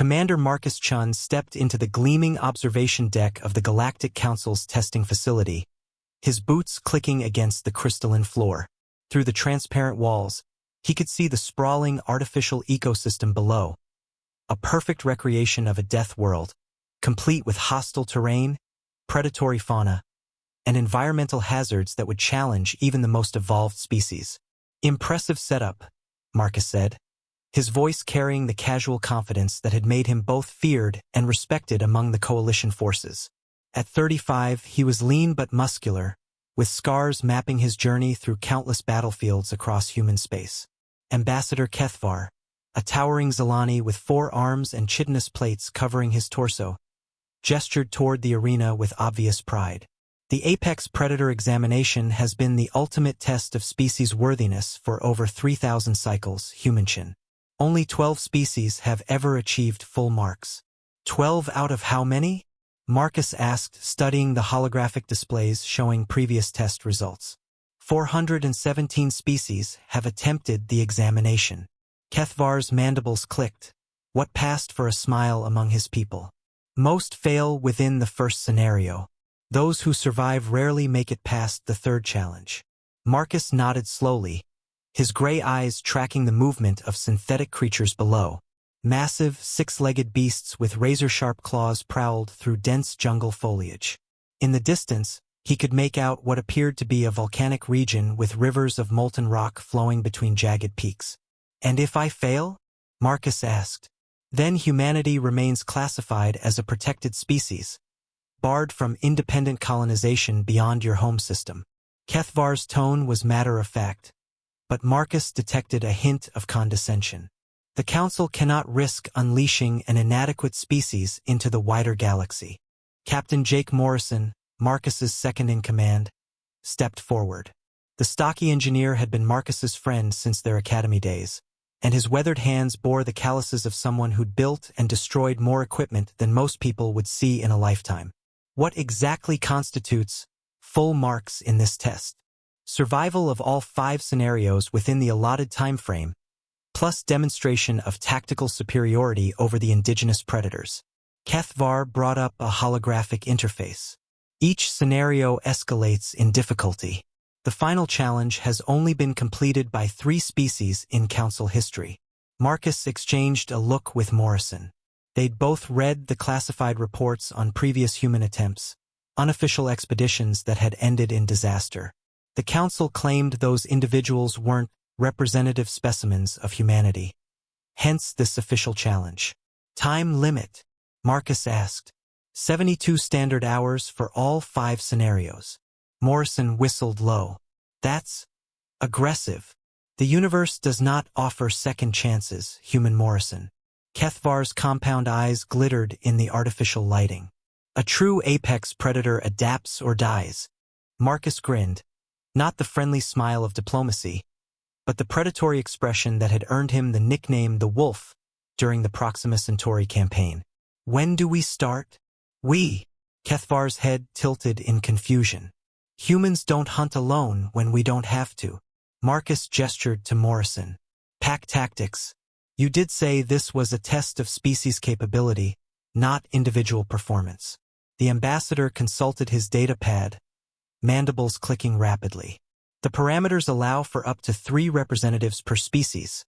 Commander Marcus Chun stepped into the gleaming observation deck of the Galactic Council's testing facility, his boots clicking against the crystalline floor. Through the transparent walls, he could see the sprawling artificial ecosystem below, a perfect recreation of a death world, complete with hostile terrain, predatory fauna, and environmental hazards that would challenge even the most evolved species. "Impressive setup," Marcus said, his voice carrying the casual confidence that had made him both feared and respected among the coalition forces. At 35, he was lean but muscular, with scars mapping his journey through countless battlefields across human space. Ambassador Kethvar, a towering Zilani with 4 arms and chitinous plates covering his torso, gestured toward the arena with obvious pride. The apex predator examination has been the ultimate test of species worthiness for over 3,000 cycles, Humanchin. Only 12 species have ever achieved full marks. 12 out of how many? Marcus asked, studying the holographic displays showing previous test results. 417 species have attempted the examination. Kethvar's mandibles clicked, what passed for a smile among his people. Most fail within the first scenario. Those who survive rarely make it past the third challenge. Marcus nodded slowly, his gray eyes tracking the movement of synthetic creatures below. Massive, 6-legged beasts with razor-sharp claws prowled through dense jungle foliage. In the distance, he could make out what appeared to be a volcanic region with rivers of molten rock flowing between jagged peaks. "And if I fail?" Marcus asked. "Then humanity remains classified as a protected species, barred from independent colonization beyond your home system." Kethvar's tone was matter-of-fact, but Marcus detected a hint of condescension. The Council cannot risk unleashing an inadequate species into the wider galaxy. Captain Jake Morrison, Marcus's second-in-command, stepped forward. The stocky engineer had been Marcus's friend since their academy days, and his weathered hands bore the calluses of someone who'd built and destroyed more equipment than most people would see in a lifetime. "What exactly constitutes full marks in this test?" "Survival of all 5 scenarios within the allotted time frame, plus demonstration of tactical superiority over the indigenous predators." Kethvar brought up a holographic interface. "Each scenario escalates in difficulty. The final challenge has only been completed by 3 species in Council history." Marcus exchanged a look with Morrison. They'd both read the classified reports on previous human attempts, unofficial expeditions that had ended in disaster. The Council claimed those individuals weren't representative specimens of humanity. Hence this official challenge. "Time limit?" Marcus asked. 72 standard hours for all 5 scenarios. Morrison whistled low. "That's aggressive. The universe does not offer second chances, human Morrison." Kethvar's compound eyes glittered in the artificial lighting. "A true apex predator adapts or dies." Marcus grinned, not the friendly smile of diplomacy, but the predatory expression that had earned him the nickname the Wolf during the Proxima Centauri campaign. "When do we start?" "We." Kethvar's head tilted in confusion. "Humans don't hunt alone when we don't have to." Marcus gestured to Morrison. "Pack tactics. You did say this was a test of species capability, not individual performance." The ambassador consulted his data pad, mandibles clicking rapidly. "The parameters allow for up to 3 representatives per species,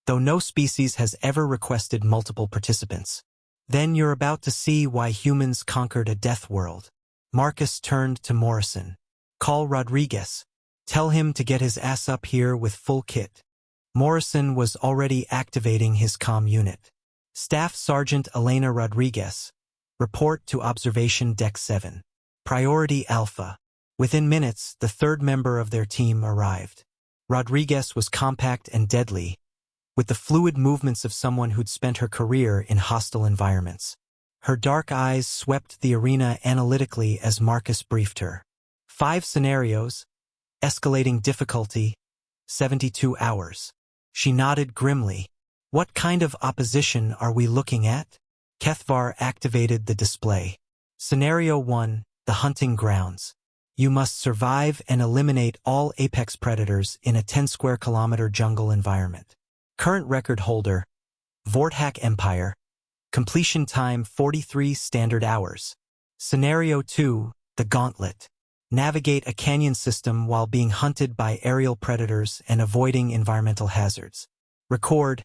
though no species has ever requested multiple participants." "Then you're about to see why humans conquered a death world." Marcus turned to Morrison. "Call Rodriguez. Tell him to get his ass up here with full kit." Morrison was already activating his comm unit. "Staff Sergeant Elena Rodriguez. Report to Observation Deck 7. Priority Alpha." Within minutes, the 3rd member of their team arrived. Rodriguez was compact and deadly, with the fluid movements of someone who'd spent her career in hostile environments. Her dark eyes swept the arena analytically as Marcus briefed her. 5 scenarios, escalating difficulty, 72 hours. She nodded grimly. "What kind of opposition are we looking at?" Kethvar activated the display. Scenario 1, the hunting grounds. You must survive and eliminate all apex predators in a 10-square-kilometer jungle environment. Current record holder, Vorthak Empire, Completion time 43 standard hours. Scenario 2, the Gauntlet. Navigate a canyon system while being hunted by aerial predators and avoiding environmental hazards. Record,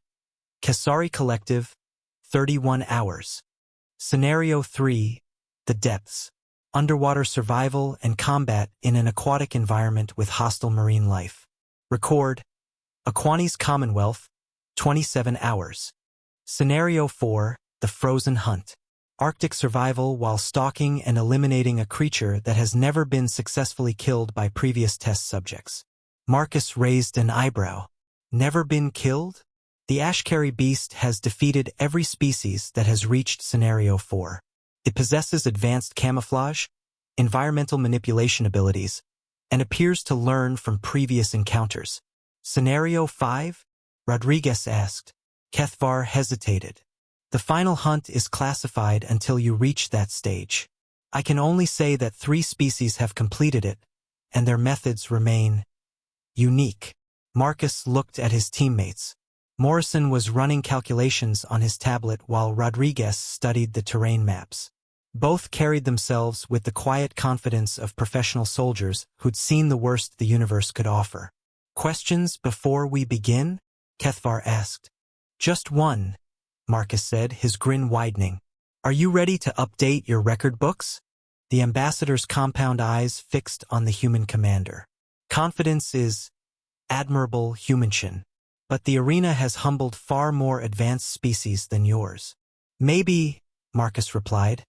Kasari Collective, 31 hours. Scenario 3, the Depths. Underwater survival and combat in an aquatic environment with hostile marine life. Record, Aquani's Commonwealth, 27 hours. Scenario 4, the Frozen Hunt. Arctic survival while stalking and eliminating a creature that has never been successfully killed by previous test subjects. Marcus raised an eyebrow. Never been killed? The Ashkari Beast has defeated every species that has reached Scenario 4. It possesses advanced camouflage, environmental manipulation abilities, and appears to learn from previous encounters. Scenario 5? Rodriguez asked. Kethvar hesitated. The final hunt is classified until you reach that stage. I can only say that 3 species have completed it, and their methods remain unique. Marcus looked at his teammates. Morrison was running calculations on his tablet while Rodriguez studied the terrain maps. Both carried themselves with the quiet confidence of professional soldiers who'd seen the worst the universe could offer. Questions before we begin? Kethvar asked. Just one, Marcus said, his grin widening. Are you ready to update your record books? The ambassador's compound eyes fixed on the human commander. Confidence is admirable, Humanchin. But the arena has humbled far more advanced species than yours. Maybe, Marcus replied,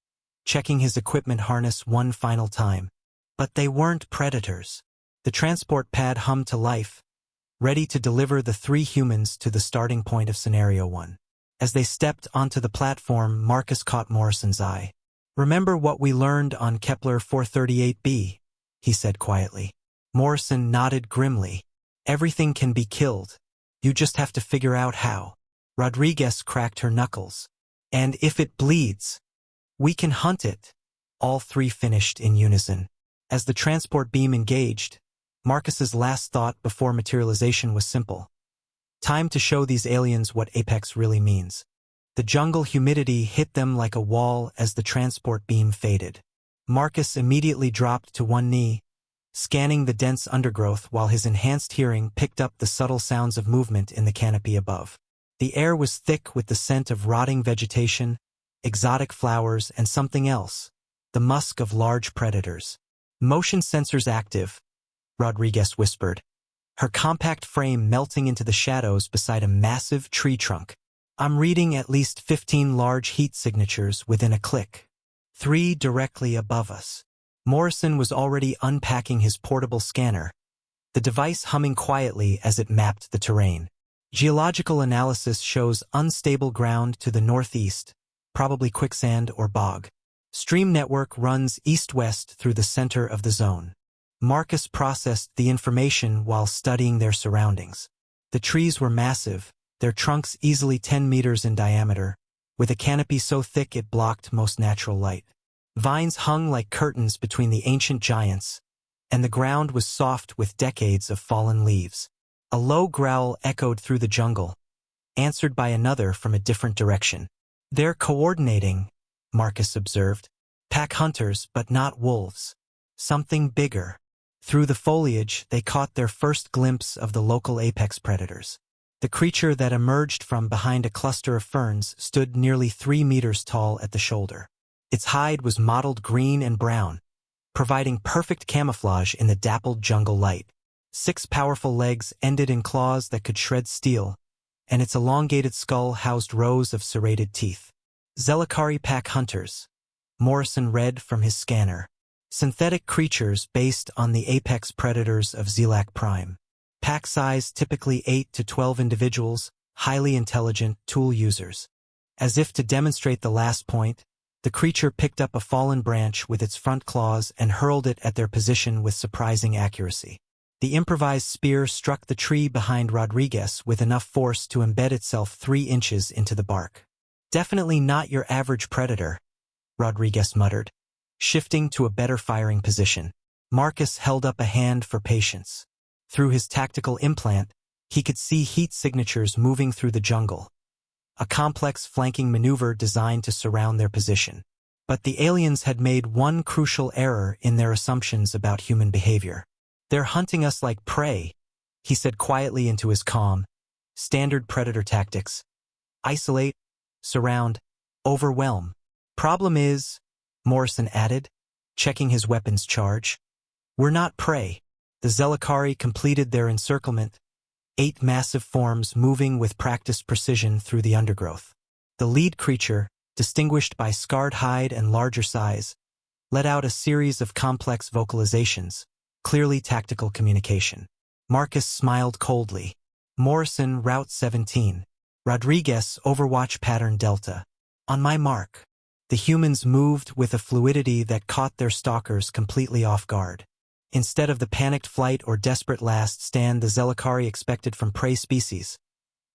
checking his equipment harness one final time. But they weren't predators. The transport pad hummed to life, ready to deliver the 3 humans to the starting point of Scenario 1. As they stepped onto the platform, Marcus caught Morrison's eye. Remember what we learned on Kepler 438b, he said quietly. Morrison nodded grimly. Everything can be killed. You just have to figure out how. Rodriguez cracked her knuckles. And if it bleeds, we can hunt it. All 3 finished in unison. As the transport beam engaged, Marcus's last thought before materialization was simple. Time to show these aliens what Apex really means. The jungle humidity hit them like a wall as the transport beam faded. Marcus immediately dropped to one knee, scanning the dense undergrowth while his enhanced hearing picked up the subtle sounds of movement in the canopy above. The air was thick with the scent of rotting vegetation, exotic flowers, and something else, the musk of large predators. Motion sensors active, Rodriguez whispered, her compact frame melting into the shadows beside a massive tree trunk. I'm reading at least 15 large heat signatures within a click. 3 directly above us. Morrison was already unpacking his portable scanner, the device humming quietly as it mapped the terrain. Geological analysis shows unstable ground to the northeast, probably quicksand or bog. Stream network runs east-west through the center of the zone. Marcus processed the information while studying their surroundings. The trees were massive, their trunks easily 10 meters in diameter, with a canopy so thick it blocked most natural light. Vines hung like curtains between the ancient giants, and the ground was soft with decades of fallen leaves. A low growl echoed through the jungle, answered by another from a different direction. They're coordinating, Marcus observed. Pack hunters, but not wolves. Something bigger. Through the foliage, they caught their first glimpse of the local apex predators. The creature that emerged from behind a cluster of ferns stood nearly 3 meters tall at the shoulder. Its hide was mottled green and brown, providing perfect camouflage in the dappled jungle light. 6 powerful legs ended in claws that could shred steel, and its elongated skull housed rows of serrated teeth. Zelakari pack hunters, Morrison read from his scanner. Synthetic creatures based on the apex predators of Zelak Prime. Pack size typically 8 to 12 individuals, highly intelligent tool users. As if to demonstrate the last point, the creature picked up a fallen branch with its front claws and hurled it at their position with surprising accuracy. The improvised spear struck the tree behind Rodriguez with enough force to embed itself 3 inches into the bark. Definitely not your average predator, Rodriguez muttered, shifting to a better firing position. Marcus held up a hand for patience. Through his tactical implant, he could see heat signatures moving through the jungle. a complex flanking maneuver designed to surround their position. But the aliens had made one crucial error in their assumptions about human behavior. "They're hunting us like prey," he said quietly into his calm. "Standard predator tactics. Isolate, surround, overwhelm. Problem is," Morrison added, checking his weapon's charge, "we're not prey." The Zelakari completed their encirclement, 8 massive forms moving with practiced precision through the undergrowth. The lead creature, distinguished by scarred hide and larger size, let out a series of complex vocalizations, clearly tactical communication. Marcus smiled coldly. "Morrison, Route 17. Rodriguez, Overwatch Pattern Delta. On my mark." The humans moved with a fluidity that caught their stalkers completely off guard. Instead of the panicked flight or desperate last stand the Zelakari expected from prey species,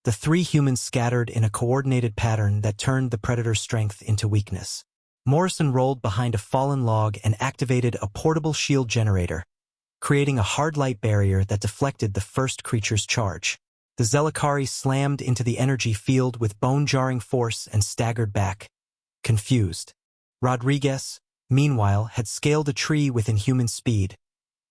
the 3 humans scattered in a coordinated pattern that turned the predator's strength into weakness. Morrison rolled behind a fallen log and activated a portable shield generator, creating a hard light barrier that deflected the first creature's charge. The Zelakari slammed into the energy field with bone-jarring force and staggered back, confused. Rodriguez, meanwhile, had scaled a tree within human speed,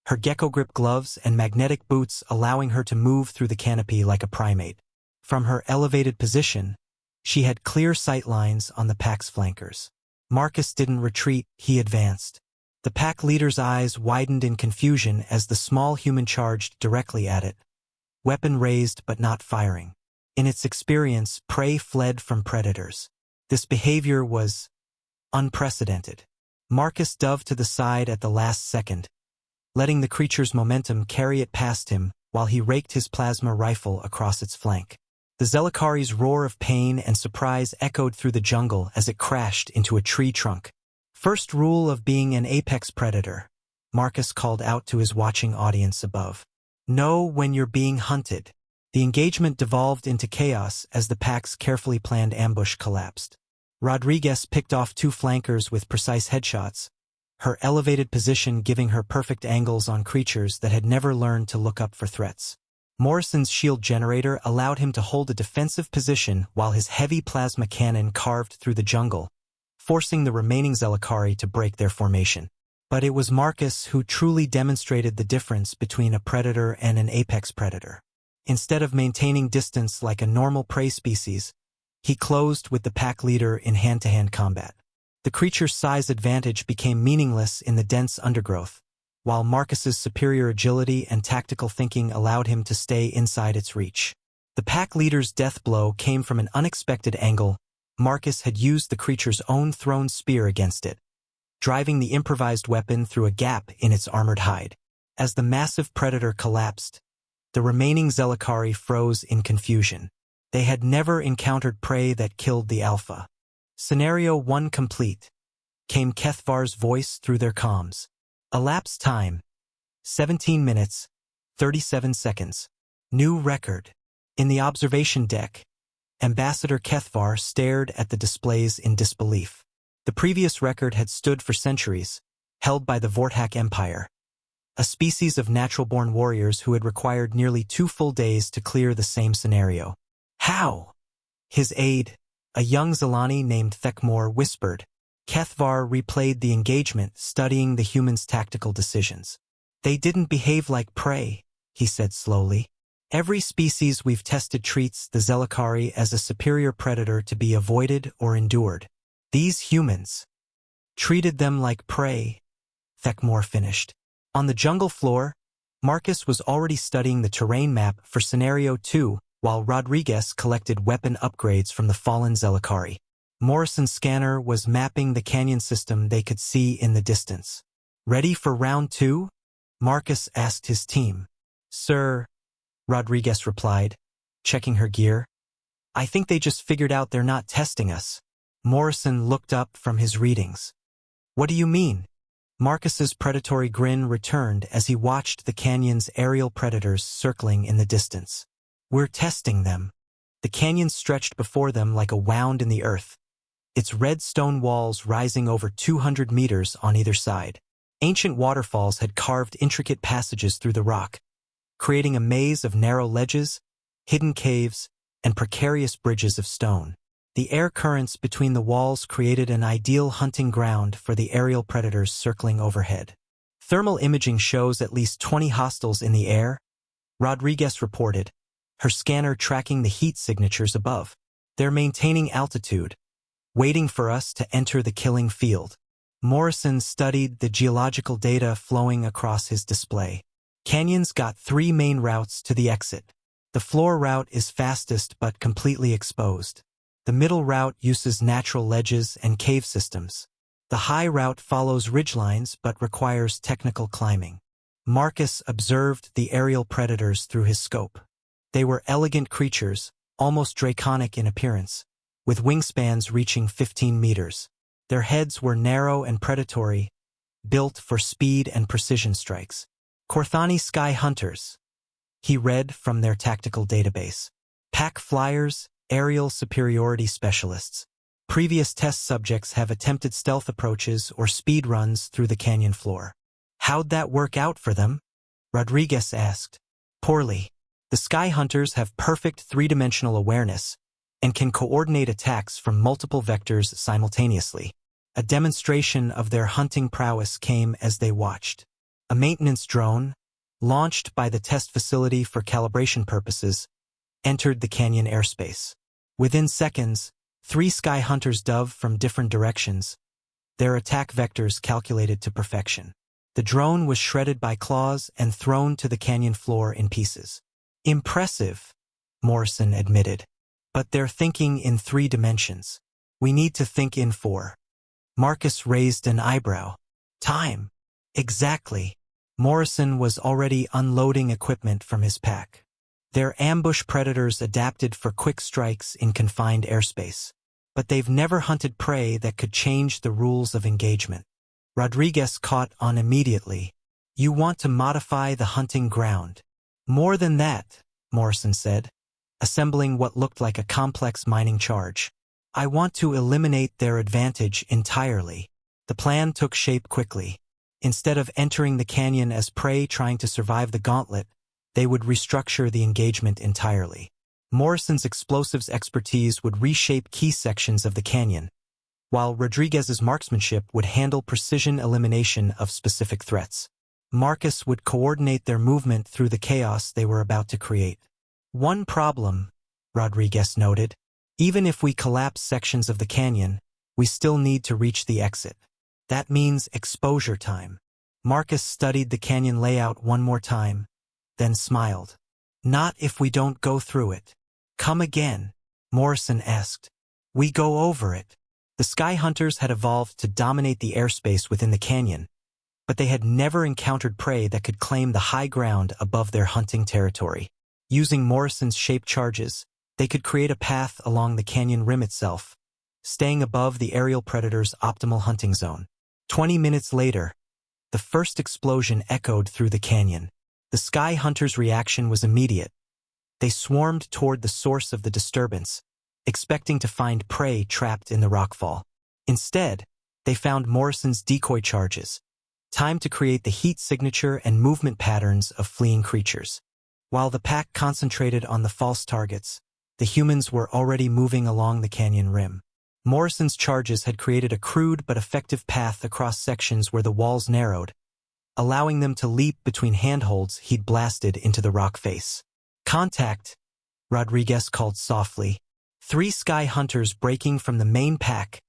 her gecko-grip gloves and magnetic boots allowing her to move through the canopy like a primate. From her elevated position, she had clear sight lines on the pack's flankers. Marcus didn't retreat, he advanced. The pack leader's eyes widened in confusion as the small human charged directly at it, weapon raised but not firing. In its experience, prey fled from predators. This behavior was unprecedented. Marcus dove to the side at the last second, letting the creature's momentum carry it past him while he raked his plasma rifle across its flank. The Zelakari's roar of pain and surprise echoed through the jungle as it crashed into a tree trunk. "First rule of being an apex predator," Marcus called out to his watching audience above. "Know when you're being hunted." The engagement devolved into chaos as the pack's carefully planned ambush collapsed. Rodriguez picked off 2 flankers with precise headshots, her elevated position giving her perfect angles on creatures that had never learned to look up for threats. Morrison's shield generator allowed him to hold a defensive position while his heavy plasma cannon carved through the jungle, forcing the remaining Zelakari to break their formation. But it was Marcus who truly demonstrated the difference between a predator and an apex predator. Instead of maintaining distance like a normal prey species, he closed with the pack leader in hand-to-hand combat. The creature's size advantage became meaningless in the dense undergrowth, while Marcus's superior agility and tactical thinking allowed him to stay inside its reach. The pack leader's death blow came from an unexpected angle. Marcus had used the creature's own thrown spear against it, driving the improvised weapon through a gap in its armored hide. As the massive predator collapsed, the remaining Zelakari froze in confusion. They had never encountered prey that killed the alpha. "Scenario 1 complete," came Kethvar's voice through their comms. Elapsed time, 17 minutes, 37 seconds. New record. In the observation deck, Ambassador Kethvar stared at the displays in disbelief. The previous record had stood for centuries, held by the Vortak Empire, a species of natural-born warriors who had required nearly 2 full days to clear the same scenario. "How?" His aide, a young Zelani named Thekmor, whispered. Kethvar replayed the engagement, studying the humans' tactical decisions. "They didn't behave like prey," he said slowly. "Every species we've tested treats the Zelakari as a superior predator to be avoided or endured. These humans treated them like prey," Thekmor finished. On the jungle floor, Marcus was already studying the terrain map for Scenario 2, while Rodriguez collected weapon upgrades from the fallen Zelakari. Morrison's scanner was mapping the canyon system they could see in the distance. "Ready for round 2? Marcus asked his team. "Sir," Rodriguez replied, checking her gear. "I think they just figured out they're not testing us." Morrison looked up from his readings. "What do you mean?" Marcus's predatory grin returned as he watched the canyon's aerial predators circling in the distance. "We're testing them." The canyon stretched before them like a wound in the earth, its red stone walls rising over 200 meters on either side. Ancient waterfalls had carved intricate passages through the rock, creating a maze of narrow ledges, hidden caves, and precarious bridges of stone. The air currents between the walls created an ideal hunting ground for the aerial predators circling overhead. Thermal imaging shows at least 20 hostiles in the air, Rodriguez reported, her scanner tracking the heat signatures above. They're maintaining altitude, waiting for us to enter the killing field. Morrison studied the geological data flowing across his display. Canyons got 3 main routes to the exit. The floor route is fastest but completely exposed. The middle route uses natural ledges and cave systems. The high route follows ridgelines but requires technical climbing. Marcus observed the aerial predators through his scope. They were elegant creatures, almost draconic in appearance, with wingspans reaching 15 meters. Their heads were narrow and predatory, built for speed and precision strikes. Corthani Sky Hunters, he read from their tactical database. Pack flyers, aerial superiority specialists. Previous test subjects have attempted stealth approaches or speed runs through the canyon floor. How'd that work out for them? Rodriguez asked. Poorly. The Sky Hunters have perfect three-dimensional awareness and can coordinate attacks from multiple vectors simultaneously. A demonstration of their hunting prowess came as they watched. A maintenance drone, launched by the test facility for calibration purposes, entered the canyon airspace. Within seconds, 3 Sky Hunters dove from different directions, their attack vectors calculated to perfection. The drone was shredded by claws and thrown to the canyon floor in pieces. Impressive, Morrison admitted. But they're thinking in 3 dimensions. We need to think in 4. Marcus raised an eyebrow. Time. Exactly. Morrison was already unloading equipment from his pack. They're ambush predators adapted for quick strikes in confined airspace. But they've never hunted prey that could change the rules of engagement. Rodriguez caught on immediately. You want to modify the hunting ground. More than that, Morrison said, assembling what looked like a complex mining charge. I want to eliminate their advantage entirely. The plan took shape quickly. Instead of entering the canyon as prey trying to survive the gauntlet, they would restructure the engagement entirely. Morrison's explosives expertise would reshape key sections of the canyon, while Rodriguez's marksmanship would handle precision elimination of specific threats. Marcus would coordinate their movement through the chaos they were about to create. One problem, Rodriguez noted. Even if we collapse sections of the canyon, we still need to reach the exit. That means exposure time. Marcus studied the canyon layout one more time, then smiled. Not if we don't go through it. Come again, Morrison asked. We go over it. The Sky Hunters had evolved to dominate the airspace within the canyon, but they had never encountered prey that could claim the high ground above their hunting territory. Using Morrison's shape charges, they could create a path along the canyon rim itself, staying above the aerial predator's optimal hunting zone. 20 minutes later, the first explosion echoed through the canyon. The Sky Hunters' reaction was immediate. They swarmed toward the source of the disturbance, expecting to find prey trapped in the rockfall. Instead, they found Morrison's decoy charges, time to create the heat signature and movement patterns of fleeing creatures. While the pack concentrated on the false targets, the humans were already moving along the canyon rim. Morrison's charges had created a crude but effective path across sections where the walls narrowed, allowing them to leap between handholds he'd blasted into the rock face. Contact, Rodriguez called softly. 3 Sky Hunters breaking from the main pack,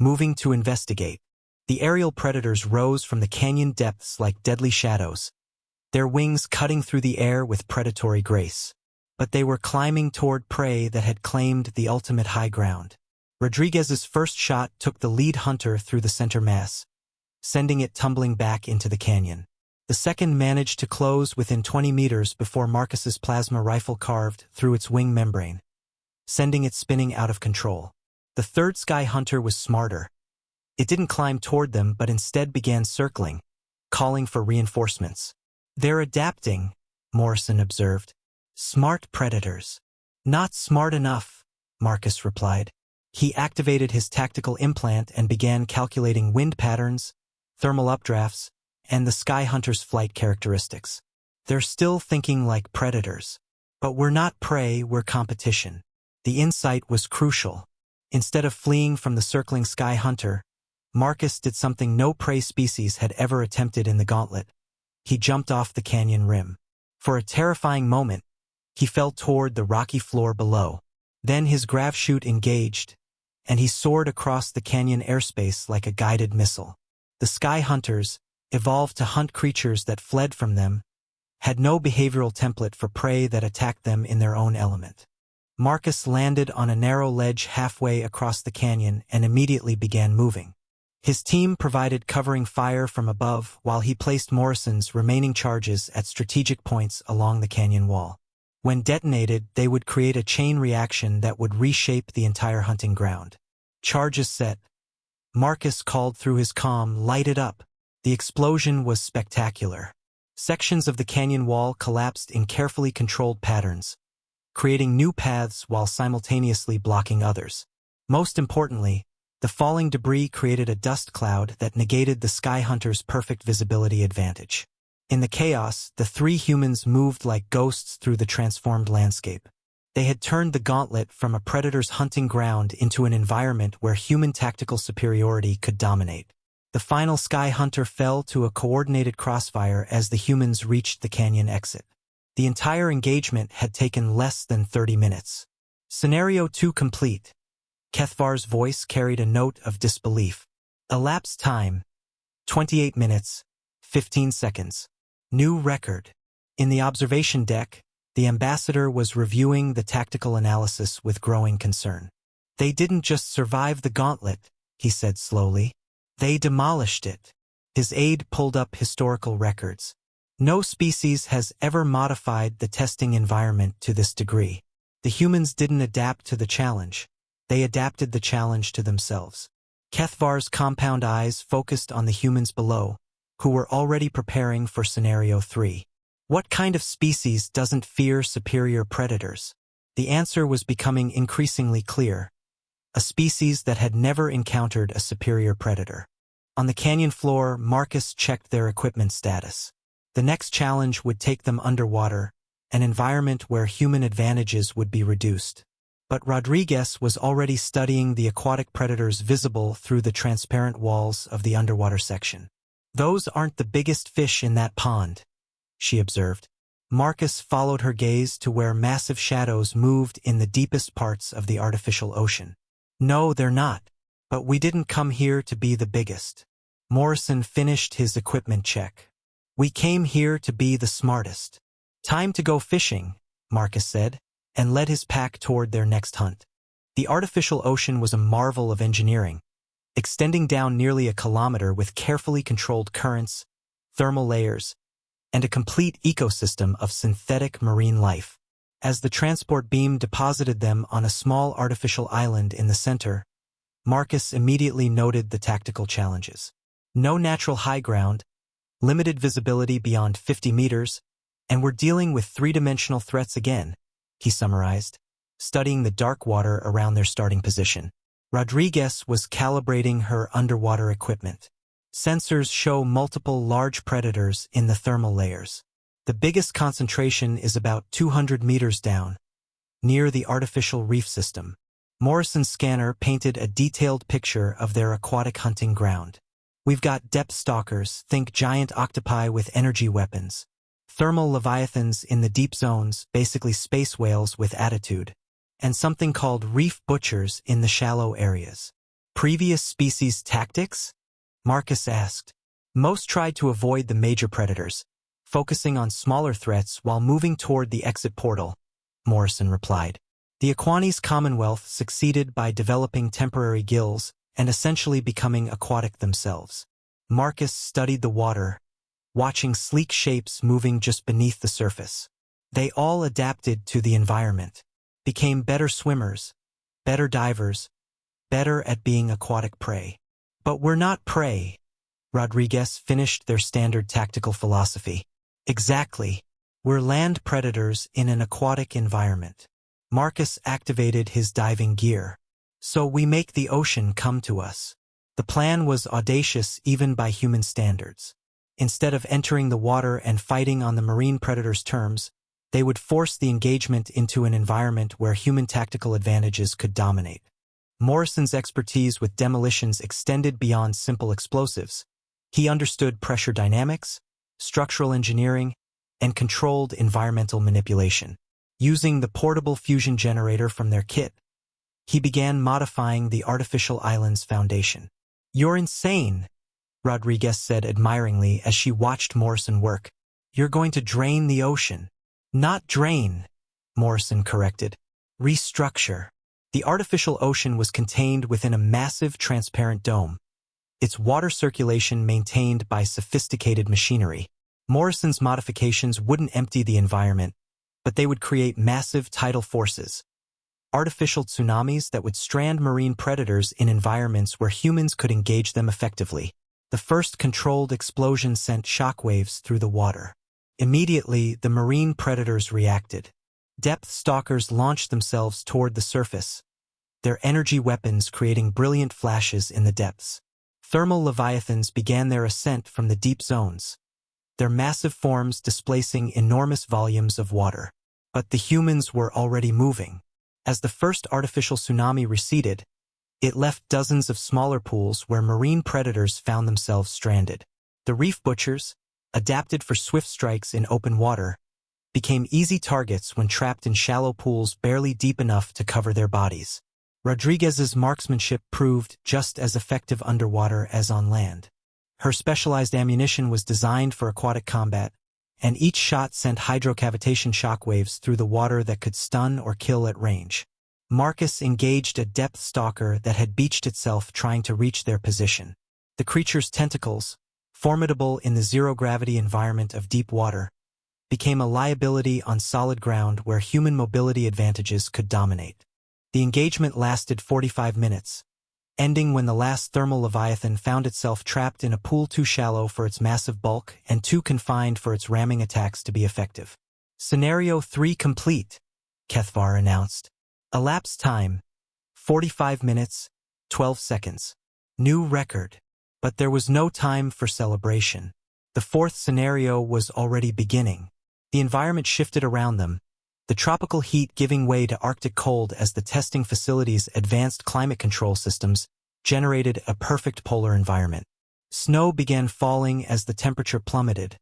moving to investigate. The aerial predators rose from the canyon depths like deadly shadows, their wings cutting through the air with predatory grace. But they were climbing toward prey that had claimed the ultimate high ground. Rodriguez's first shot took the lead hunter through the center mass, sending it tumbling back into the canyon. The second managed to close within 20 meters before Marcus's plasma rifle carved through its wing membrane, sending it spinning out of control. The third Sky Hunter was smarter. It didn't climb toward them but instead began circling, calling for reinforcements. They're adapting, Morrison observed. Smart predators. Not smart enough, Marcus replied. He activated his tactical implant and began calculating wind patterns, thermal updrafts, and the Sky Hunter's flight characteristics. They're still thinking like predators. But we're not prey, we're competition. The insight was crucial. Instead of fleeing from the circling sky hunter, Marcus did something no prey species had ever attempted in the gauntlet. He jumped off the canyon rim. For a terrifying moment, he fell toward the rocky floor below. Then his grav chute engaged, and he soared across the canyon airspace like a guided missile. The sky hunters, evolved to hunt creatures that fled from them, had no behavioral template for prey that attacked them in their own element. Marcus landed on a narrow ledge halfway across the canyon and immediately began moving. His team provided covering fire from above while he placed Morrison's remaining charges at strategic points along the canyon wall. When detonated, they would create a chain reaction that would reshape the entire hunting ground. Charges set. Marcus called through his comm, "Light it up." The explosion was spectacular. Sections of the canyon wall collapsed in carefully controlled patterns, creating new paths while simultaneously blocking others. Most importantly, the falling debris created a dust cloud that negated the sky hunter's perfect visibility advantage. In the chaos, the three humans moved like ghosts through the transformed landscape. They had turned the gauntlet from a predator's hunting ground into an environment where human tactical superiority could dominate. The final sky hunter fell to a coordinated crossfire as the humans reached the canyon exit. The entire engagement had taken less than 30 minutes. Scenario 2 complete. Kethvar's voice carried a note of disbelief. Elapsed time: 28 minutes, 15 seconds. New record. In the observation deck, the ambassador was reviewing the tactical analysis with growing concern. "They didn't just survive the gauntlet," he said slowly. "They demolished it." His aide pulled up historical records. No species has ever modified the testing environment to this degree. The humans didn't adapt to the challenge. They adapted the challenge to themselves. Kethvar's compound eyes focused on the humans below, who were already preparing for Scenario 3. What kind of species doesn't fear superior predators? The answer was becoming increasingly clear. A species that had never encountered a superior predator. On the canyon floor, Marcus checked their equipment status. The next challenge would take them underwater, an environment where human advantages would be reduced. But Rodriguez was already studying the aquatic predators visible through the transparent walls of the underwater section. "Those aren't the biggest fish in that pond," she observed. Marcus followed her gaze to where massive shadows moved in the deepest parts of the artificial ocean. "No, they're not. But we didn't come here to be the biggest." Morrison finished his equipment check. "We came here to be the smartest." "Time to go fishing," Marcus said, and led his pack toward their next hunt. The artificial ocean was a marvel of engineering, extending down nearly a kilometer with carefully controlled currents, thermal layers, and a complete ecosystem of synthetic marine life. As the transport beam deposited them on a small artificial island in the center, Marcus immediately noted the tactical challenges. No natural high ground, limited visibility beyond 50 meters, and we're dealing with three-dimensional threats again, he summarized, studying the dark water around their starting position. Rodriguez was calibrating her underwater equipment. Sensors show multiple large predators in the thermal layers. The biggest concentration is about 200 meters down, near the artificial reef system. Morrison's scanner painted a detailed picture of their aquatic hunting ground. "We've got depth stalkers, think giant octopi with energy weapons. Thermal leviathans in the deep zones, basically space whales with attitude. And something called reef butchers in the shallow areas." "Previous species tactics?" Marcus asked. "Most tried to avoid the major predators, focusing on smaller threats while moving toward the exit portal," Morrison replied. "The Aquani's Commonwealth succeeded by developing temporary gills and essentially becoming aquatic themselves." Marcus studied the water, watching sleek shapes moving just beneath the surface. They all adapted to the environment, became better swimmers, better divers, better at being aquatic prey. "But we're not prey," Rodriguez finished their standard tactical philosophy. "Exactly. We're land predators in an aquatic environment." Marcus activated his diving gear. "So we make the ocean come to us." The plan was audacious even by human standards. Instead of entering the water and fighting on the marine predator's terms, they would force the engagement into an environment where human tactical advantages could dominate. Morrison's expertise with demolitions extended beyond simple explosives. He understood pressure dynamics, structural engineering, and controlled environmental manipulation. Using the portable fusion generator from their kit, he began modifying the artificial island's foundation. "You're insane," Rodriguez said admiringly as she watched Morrison work. "You're going to drain the ocean." "Not drain," Morrison corrected. "Restructure." The artificial ocean was contained within a massive transparent dome, its water circulation maintained by sophisticated machinery. Morrison's modifications wouldn't empty the environment, but they would create massive tidal forces, artificial tsunamis that would strand marine predators in environments where humans could engage them effectively. The first controlled explosion sent shockwaves through the water. Immediately, the marine predators reacted. Depth stalkers launched themselves toward the surface, their energy weapons creating brilliant flashes in the depths. Thermal leviathans began their ascent from the deep zones, their massive forms displacing enormous volumes of water. But the humans were already moving. As the first artificial tsunami receded, it left dozens of smaller pools where marine predators found themselves stranded. The reef butchers, adapted for swift strikes in open water, became easy targets when trapped in shallow pools barely deep enough to cover their bodies. Rodriguez's marksmanship proved just as effective underwater as on land. Her specialized ammunition was designed for aquatic combat, and each shot sent hydrocavitation shockwaves through the water that could stun or kill at range. Marcus engaged a depth stalker that had beached itself trying to reach their position. The creature's tentacles, formidable in the zero-gravity environment of deep water, became a liability on solid ground where human mobility advantages could dominate. The engagement lasted 45 minutes, ending when the last thermal leviathan found itself trapped in a pool too shallow for its massive bulk and too confined for its ramming attacks to be effective. "Scenario 3 complete," Kethvar announced. Elapsed time, 45 minutes, 12 seconds. New record. But there was no time for celebration. The fourth scenario was already beginning. The environment shifted around them, the tropical heat giving way to Arctic cold as the testing facility's advanced climate control systems generated a perfect polar environment. Snow began falling as the temperature plummeted,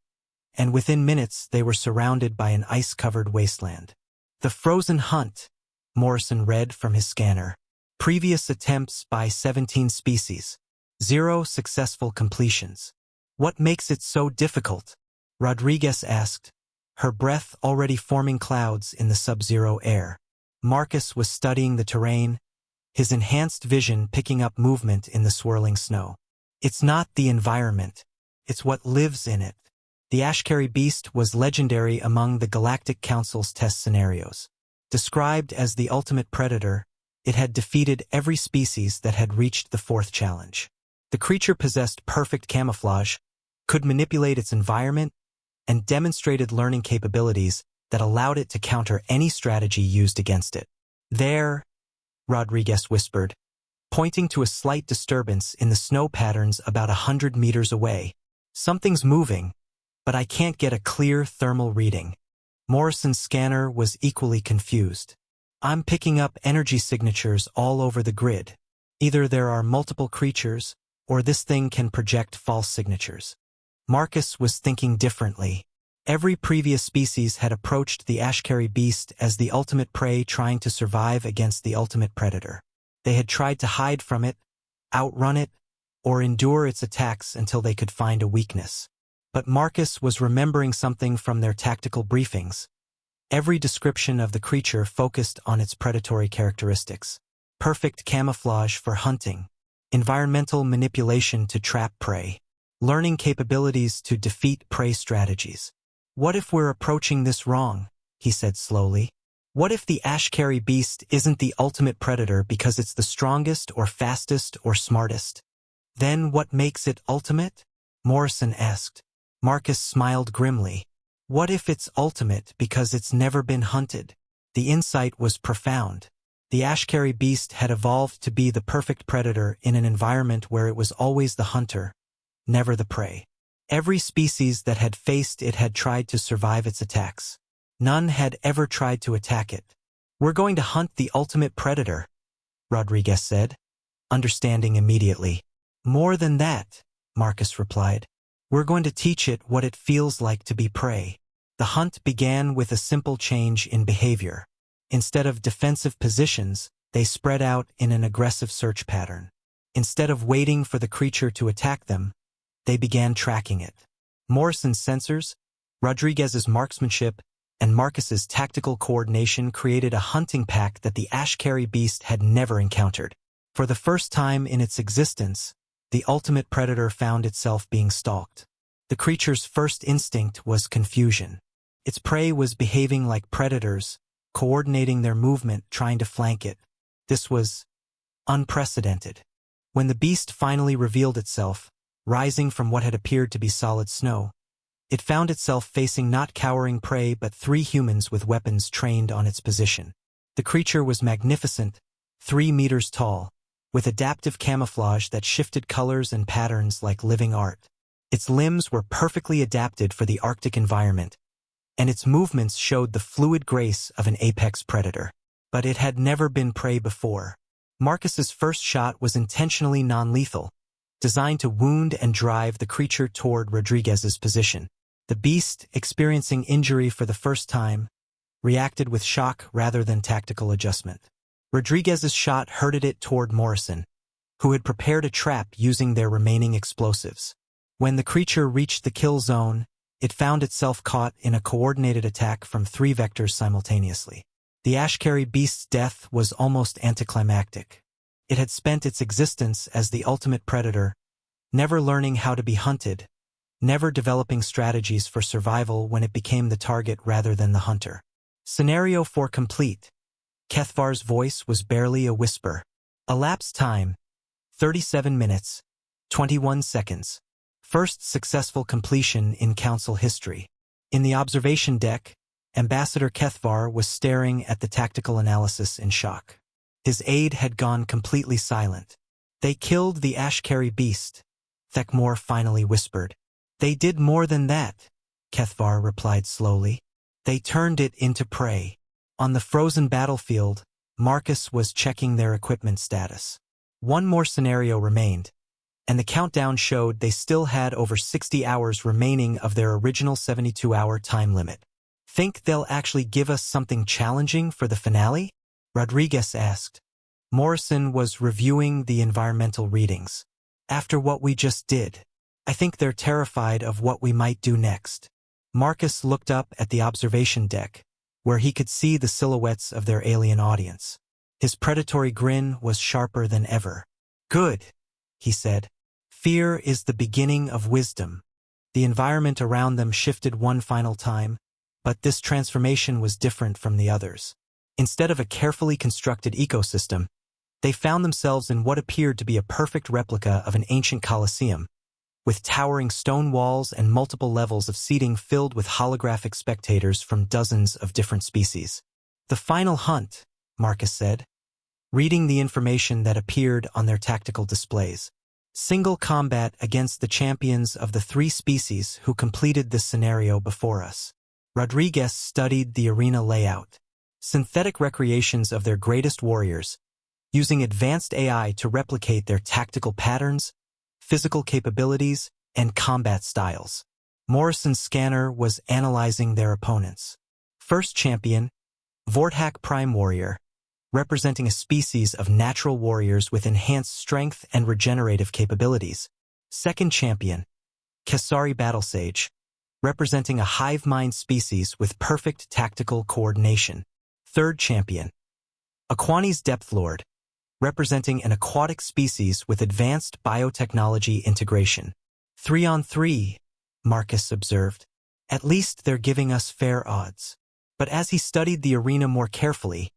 and within minutes they were surrounded by an ice-covered wasteland. "The Frozen Hunt," Morrison read from his scanner. "Previous attempts by 17 species. 0 successful completions." "What makes it so difficult?" Rodriguez asked, her breath already forming clouds in the sub-zero air. Marcus was studying the terrain, his enhanced vision picking up movement in the swirling snow. "It's not the environment. It's what lives in it." The Ashkari Beast was legendary among the Galactic Council's test scenarios. Described as the ultimate predator, it had defeated every species that had reached the fourth challenge. The creature possessed perfect camouflage, could manipulate its environment, and demonstrated learning capabilities that allowed it to counter any strategy used against it. "There," Rodriguez whispered, pointing to a slight disturbance in the snow patterns about 100 meters away. "Something's moving, but I can't get a clear thermal reading." Morrison's scanner was equally confused. "I'm picking up energy signatures all over the grid. Either there are multiple creatures, or this thing can project false signatures." Marcus was thinking differently. Every previous species had approached the Ashkari Beast as the ultimate prey trying to survive against the ultimate predator. They had tried to hide from it, outrun it, or endure its attacks until they could find a weakness. But Marcus was remembering something from their tactical briefings. Every description of the creature focused on its predatory characteristics. Perfect camouflage for hunting, environmental manipulation to trap prey, learning capabilities to defeat prey strategies. "What if we're approaching this wrong?" he said slowly. "What if the Ashkari Beast isn't the ultimate predator because it's the strongest or fastest or smartest? Then what makes it ultimate?" Morrison asked. Marcus smiled grimly. "What if it's ultimate because it's never been hunted?" The insight was profound. The Ashkari Beast had evolved to be the perfect predator in an environment where it was always the hunter, never the prey. Every species that had faced it had tried to survive its attacks. None had ever tried to attack it. "We're going to hunt the ultimate predator," Rodriguez said, understanding immediately. More than that, Marcus replied. We're going to teach it what it feels like to be prey. The hunt began with a simple change in behavior. Instead of defensive positions, they spread out in an aggressive search pattern. Instead of waiting for the creature to attack them, they began tracking it. Morrison's sensors, Rodriguez's marksmanship, and Marcus's tactical coordination created a hunting pack that the Ashkari Beast had never encountered. For the first time in its existence, the ultimate predator found itself being stalked. The creature's first instinct was confusion. Its prey was behaving like predators, coordinating their movement, trying to flank it. This was unprecedented. When the beast finally revealed itself, rising from what had appeared to be solid snow, it found itself facing not cowering prey but 3 humans with weapons trained on its position. The creature was magnificent, 3 meters tall, with adaptive camouflage that shifted colors and patterns like living art. Its limbs were perfectly adapted for the Arctic environment, and its movements showed the fluid grace of an apex predator. But it had never been prey before. Marcus's first shot was intentionally non-lethal, designed to wound and drive the creature toward Rodriguez's position. The beast, experiencing injury for the first time, reacted with shock rather than tactical adjustment. Rodriguez's shot hurted it toward Morrison, who had prepared a trap using their remaining explosives. When the creature reached the kill zone, it found itself caught in a coordinated attack from 3 vectors simultaneously. The Ashkari Beast's death was almost anticlimactic. It had spent its existence as the ultimate predator, never learning how to be hunted, never developing strategies for survival when it became the target rather than the hunter. Scenario 4 complete. Kethvar's voice was barely a whisper. Elapsed time, 37 minutes, 21 seconds. First successful completion in Council history. In the observation deck, Ambassador Kethvar was staring at the tactical analysis in shock. His aide had gone completely silent. They killed the Ashkari Beast, Thekmor finally whispered. They did more than that, Kethvar replied slowly. They turned it into prey. On the frozen battlefield, Marcus was checking their equipment status. One more scenario remained, and the countdown showed they still had over 60 hours remaining of their original 72-hour time limit. Think they'll actually give us something challenging for the finale? Rodriguez asked. Morrison was reviewing the environmental readings. After what we just did, I think they're terrified of what we might do next. Marcus looked up at the observation deck, where he could see the silhouettes of their alien audience. His predatory grin was sharper than ever. Good, he said. Fear is the beginning of wisdom. The environment around them shifted one final time, but this transformation was different from the others. Instead of a carefully constructed ecosystem, they found themselves in what appeared to be a perfect replica of an ancient Colosseum, with towering stone walls and multiple levels of seating filled with holographic spectators from dozens of different species. The final hunt, Marcus said, reading the information that appeared on their tactical displays. Single combat against the champions of the 3 species who completed this scenario before us. Rodriguez studied the arena layout. Synthetic recreations of their greatest warriors, using advanced AI to replicate their tactical patterns, physical capabilities, and combat styles. Morrison's scanner was analyzing their opponents. First champion, Vorthak Prime Warrior, representing a species of natural warriors with enhanced strength and regenerative capabilities. Second champion, Kesari Battlesage, representing a hive mind species with perfect tactical coordination. Third champion, Aquani's Depth Lord, representing an aquatic species with advanced biotechnology integration. 3-on-3, Marcus observed. At least they're giving us fair odds. But as he studied the arena more carefully,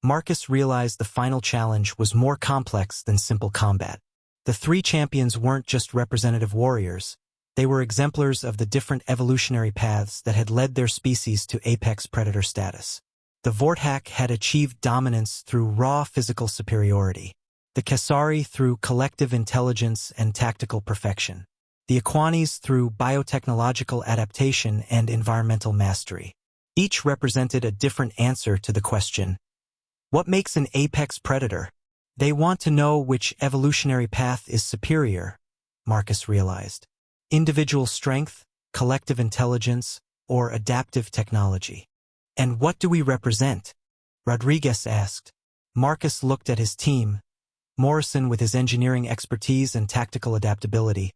Marcus realized the final challenge was more complex than simple combat. The 3 champions weren't just representative warriors. They were exemplars of the different evolutionary paths that had led their species to apex predator status. The Vorthak had achieved dominance through raw physical superiority. The Kesari through collective intelligence and tactical perfection. The Aquanis through biotechnological adaptation and environmental mastery. Each represented a different answer to the question, what makes an apex predator? They want to know which evolutionary path is superior, Marcus realized. Individual strength, collective intelligence, or adaptive technology. And what do we represent? Rodriguez asked. Marcus looked at his team, Morrison with his engineering expertise and tactical adaptability,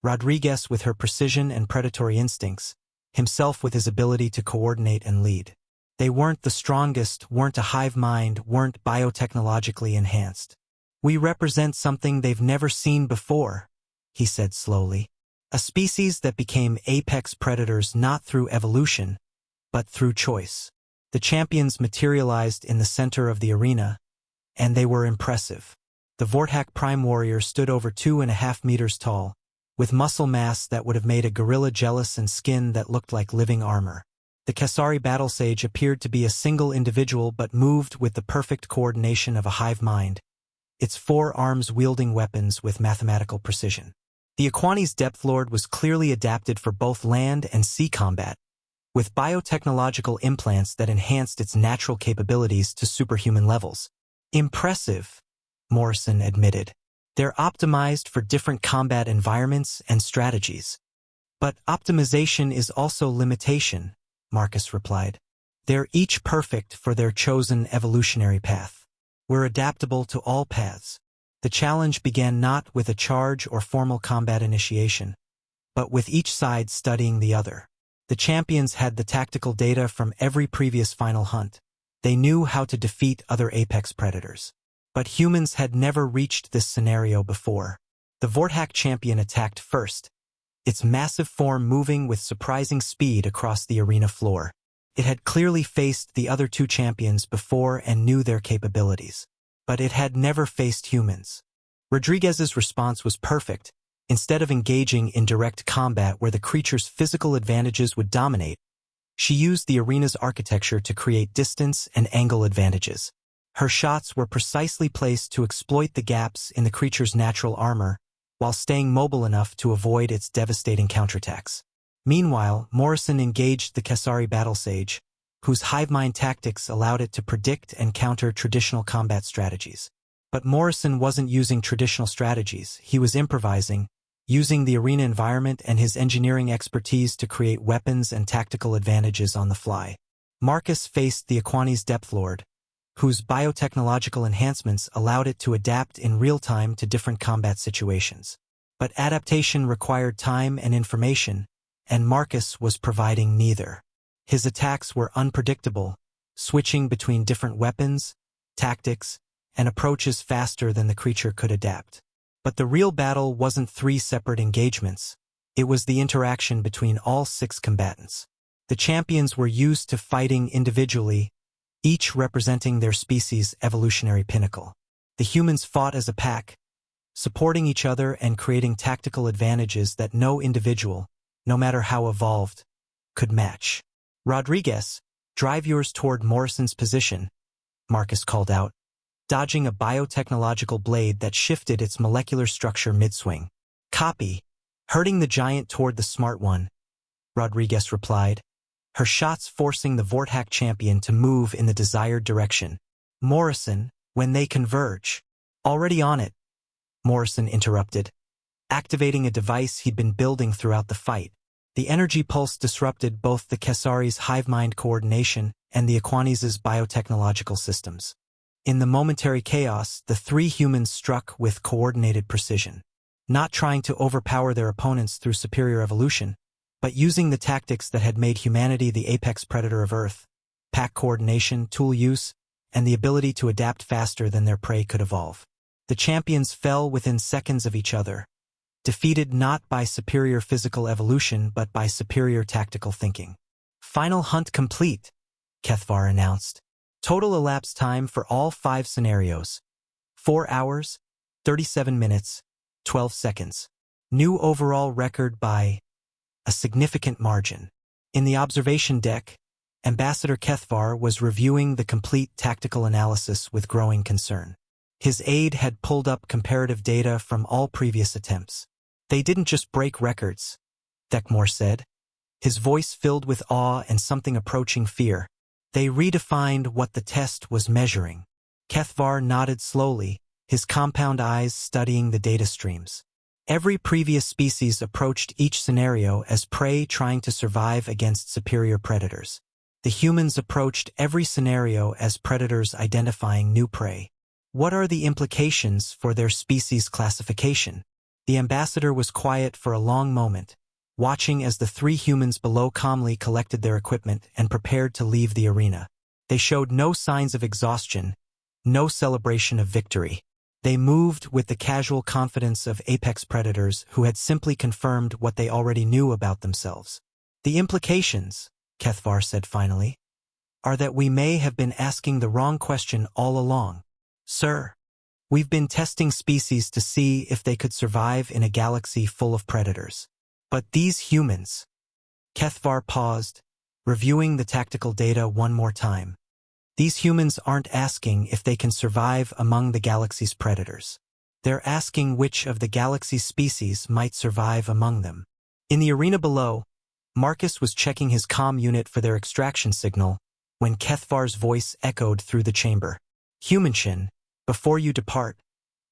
Rodriguez with her precision and predatory instincts, himself with his ability to coordinate and lead. They weren't the strongest, weren't a hive mind, weren't biotechnologically enhanced. We represent something they've never seen before, he said slowly. A species that became apex predators not through evolution, but through choice. The champions materialized in the center of the arena, and they were impressive. The Vorthak Prime Warrior stood over 2.5 meters tall, with muscle mass that would have made a gorilla jealous and skin that looked like living armor. The Kesari battle sage appeared to be a single individual but moved with the perfect coordination of a hive mind, its 4 arms wielding weapons with mathematical precision. The Aquani's Depth Lord was clearly adapted for both land and sea combat, with biotechnological implants that enhanced its natural capabilities to superhuman levels. Impressive, Morrison admitted. They're optimized for different combat environments and strategies. But optimization is also limitation, Marcus replied. They're each perfect for their chosen evolutionary path. We're adaptable to all paths. The challenge began not with a charge or formal combat initiation, but with each side studying the other. The champions had the tactical data from every previous final hunt. They knew how to defeat other apex predators. But humans had never reached this scenario before. The Vorthak champion attacked first, its massive form moving with surprising speed across the arena floor. It had clearly faced the other 2 champions before and knew their capabilities. But it had never faced humans. Rodriguez's response was perfect. Instead of engaging in direct combat where the creature's physical advantages would dominate, she used the arena's architecture to create distance and angle advantages. Her shots were precisely placed to exploit the gaps in the creature's natural armor, while staying mobile enough to avoid its devastating counterattacks. Meanwhile, Morrison engaged the Kesari battle sage, whose hive mind tactics allowed it to predict and counter traditional combat strategies. But Morrison wasn't using traditional strategies, he was improvising, using the arena environment and his engineering expertise to create weapons and tactical advantages on the fly. Marcus faced the Aquani's Depth Lord, whose biotechnological enhancements allowed it to adapt in real time to different combat situations. But adaptation required time and information, and Marcus was providing neither. His attacks were unpredictable, switching between different weapons, tactics, and approaches faster than the creature could adapt. But the real battle wasn't 3 separate engagements. It was the interaction between all 6 combatants. The champions were used to fighting individually, each representing their species' evolutionary pinnacle. The humans fought as a pack, supporting each other and creating tactical advantages that no individual, no matter how evolved, could match. Rodriguez, drive yours toward Morrison's position, Marcus called out, dodging a biotechnological blade that shifted its molecular structure mid-swing. Copy, hurting the giant toward the smart one, Rodriguez replied, her shots forcing the Vorthak champion to move in the desired direction. Morrison, when they converge. Already on it, Morrison interrupted, activating a device he'd been building throughout the fight. The energy pulse disrupted both the Kesari's hive-mind coordination and the Aquani's biotechnological systems. In the momentary chaos, the 3 humans struck with coordinated precision, not trying to overpower their opponents through superior evolution, but using the tactics that had made humanity the apex predator of Earth: pack coordination, tool use, and the ability to adapt faster than their prey could evolve. The champions fell within seconds of each other, defeated not by superior physical evolution but by superior tactical thinking. Final hunt complete, Kethvar announced. Total elapsed time for all 5 scenarios: 4 hours, 37 minutes, 12 seconds. New overall record by a significant margin. In the observation deck, Ambassador Kethvar was reviewing the complete tactical analysis with growing concern. His aide had pulled up comparative data from all previous attempts. They didn't just break records, Thekmore said, his voice filled with awe and something approaching fear. They redefined what the test was measuring. Kethvar nodded slowly, his compound eyes studying the data streams. Every previous species approached each scenario as prey trying to survive against superior predators. The humans approached every scenario as predators identifying new prey. What are the implications for their species classification? The ambassador was quiet for a long moment, watching as the three humans below calmly collected their equipment and prepared to leave the arena. They showed no signs of exhaustion, no celebration of victory. They moved with the casual confidence of apex predators who had simply confirmed what they already knew about themselves. The implications, Kethvar said finally, are that we may have been asking the wrong question all along. Sir, we've been testing species to see if they could survive in a galaxy full of predators. But these humans... Kethvar paused, reviewing the tactical data one more time. These humans aren't asking if they can survive among the galaxy's predators. They're asking which of the galaxy's species might survive among them. In the arena below, Marcus was checking his comm unit for their extraction signal when Kethvar's voice echoed through the chamber. Humanchin, before you depart,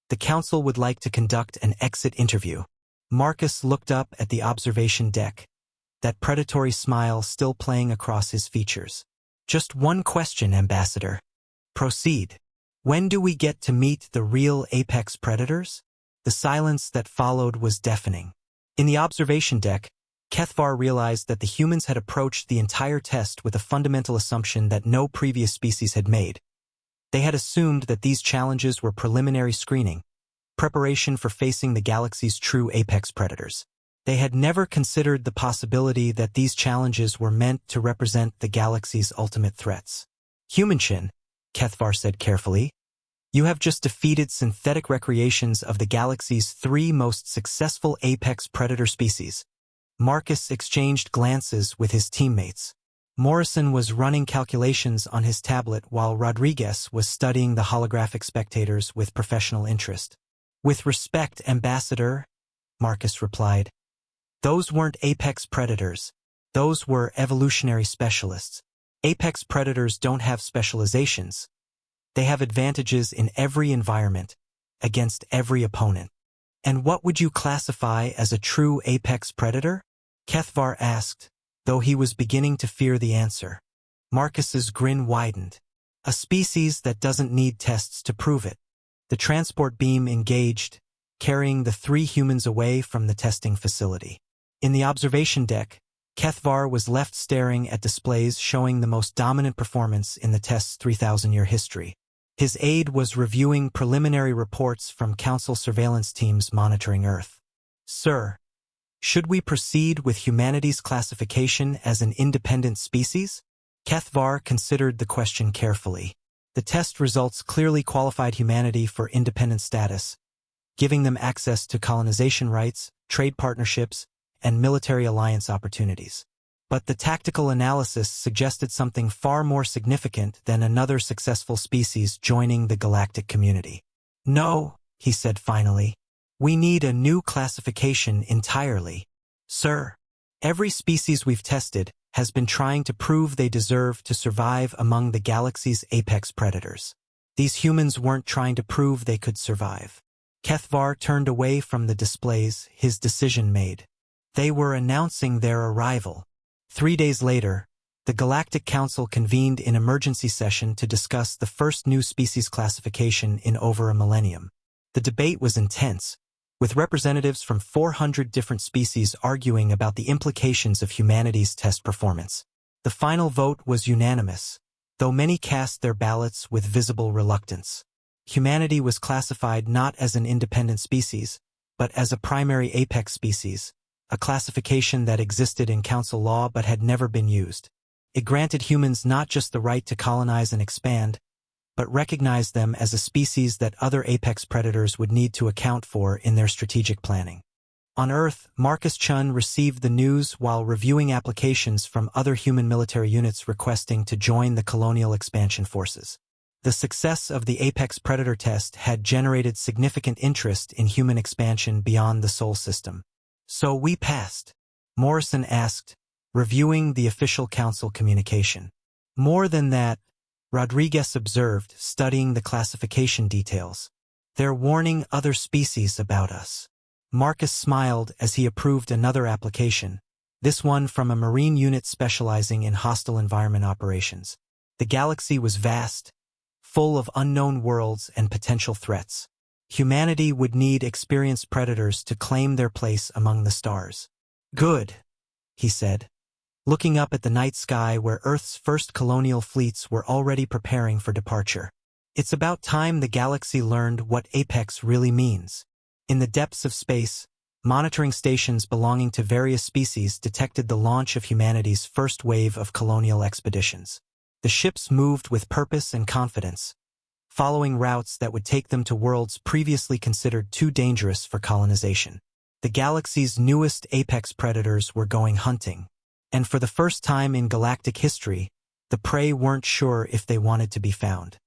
the council would like to conduct an exit interview. Marcus looked up at the observation deck, that predatory smile still playing across his features. Just one question, Ambassador. Proceed. When do we get to meet the real apex predators? The silence that followed was deafening. In the observation deck, Kethvar realized that the humans had approached the entire test with a fundamental assumption that no previous species had made. They had assumed that these challenges were preliminary screening, preparation for facing the galaxy's true apex predators. They had never considered the possibility that these challenges were meant to represent the galaxy's ultimate threats. Humanchin, Kethvar said carefully, you have just defeated synthetic recreations of the galaxy's three most successful apex predator species. Marcus exchanged glances with his teammates. Morrison was running calculations on his tablet while Rodriguez was studying the holographic spectators with professional interest. With respect, Ambassador, Marcus replied. Those weren't apex predators. Those were evolutionary specialists. Apex predators don't have specializations. They have advantages in every environment, against every opponent. And what would you classify as a true apex predator? Kethvar asked, though he was beginning to fear the answer. Marcus's grin widened. A species that doesn't need tests to prove it. The transport beam engaged, carrying the three humans away from the testing facility. In the observation deck, Kethvar was left staring at displays showing the most dominant performance in the test's 3,000-year history. His aide was reviewing preliminary reports from Council surveillance teams monitoring Earth. Sir, should we proceed with humanity's classification as an independent species? Kethvar considered the question carefully. The test results clearly qualified humanity for independent status, giving them access to colonization rights, trade partnerships, and military alliance opportunities. But the tactical analysis suggested something far more significant than another successful species joining the galactic community. No, he said finally. We need a new classification entirely. Sir, every species we've tested has been trying to prove they deserve to survive among the galaxy's apex predators. These humans weren't trying to prove they could survive. Kethvar turned away from the displays, his decision made. They were announcing their arrival. 3 days later, the Galactic Council convened in emergency session to discuss the first new species classification in over a millennium. The debate was intense, with representatives from 400 different species arguing about the implications of humanity's test performance. The final vote was unanimous, though many cast their ballots with visible reluctance. Humanity was classified not as an independent species, but as a primary apex species, a classification that existed in Council law but had never been used. It granted humans not just the right to colonize and expand, but recognized them as a species that other apex predators would need to account for in their strategic planning. On Earth, Marcus Chun received the news while reviewing applications from other human military units requesting to join the colonial expansion forces. The success of the apex predator test had generated significant interest in human expansion beyond the Sol system. So we passed? Morrison asked, reviewing the official council communication. More than that, Rodriguez observed, studying the classification details. They're warning other species about us. Marcus smiled as he approved another application, this one from a marine unit specializing in hostile environment operations. The galaxy was vast, full of unknown worlds and potential threats. Humanity would need experienced predators to claim their place among the stars. Good, he said, looking up at the night sky where Earth's first colonial fleets were already preparing for departure. It's about time the galaxy learned what apex really means. In the depths of space, monitoring stations belonging to various species detected the launch of humanity's first wave of colonial expeditions. The ships moved with purpose and confidence, following routes that would take them to worlds previously considered too dangerous for colonization. The galaxy's newest apex predators were going hunting, and for the first time in galactic history, the prey weren't sure if they wanted to be found.